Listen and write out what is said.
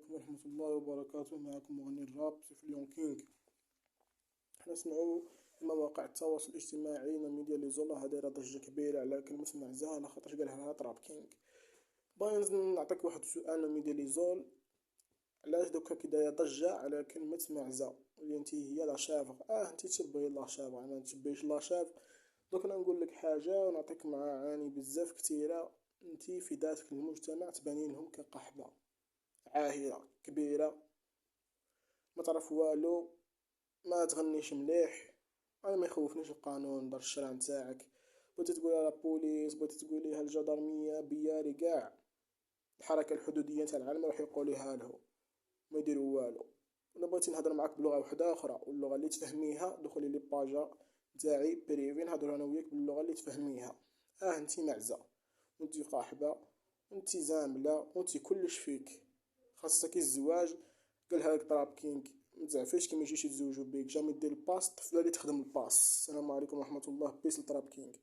عليكم ورحمة الله وبركاته. معكم مغني الراب سيفليون كينج. حنا نسمعو في مواقع التواصل الاجتماعي ميديا لي زولا دايرة ضجة كبيرة على كلمة معزة على خاطرش قالها تراب كينج. باغي نعطيك واحد السؤال ميديا لي زول، علاش دوكا كي دايرة ضجة على كلمة معزة اللي انتي هي لاشافغ؟ انتي تشبهي لاشافغ، انا متشبهيش لاشافغ. دوك انا نقول لك حاجة ونعطيك معاني بزاف كتيرة. انتي في ذاتك المجتمع تباني لهم كقحبة عاهرة كبيرة، ما تعرف والو، ما تغنيش مليح. انا ما يخوفنيش القانون دار الشارع نتاعك. بغيتي تقولها لا بوليس، بغيتي تقوليها الجدرمية بياري كاع الحركة الحدودية نتاع العالم راح يقوليها له، ما يديروا والو. انا بغيتي نهضر معاك بلغة وحدة اخرى واللغة اللي تفهميها دخلي لي باجا نتاعي بريفي نهضروا انا وياك باللغة اللي تفهميها. انتي معزة وانتي قاحبة وانتي زاملة وانتي كلش فيك، خاصك الزواج. قالها لك تراب كينج، متزعفاش كي ما يجيش يتزوجوا بيك، جامي دير الباس طفله اللي تخدم الباس. السلام عليكم ورحمه الله، بيس لتراب كينج.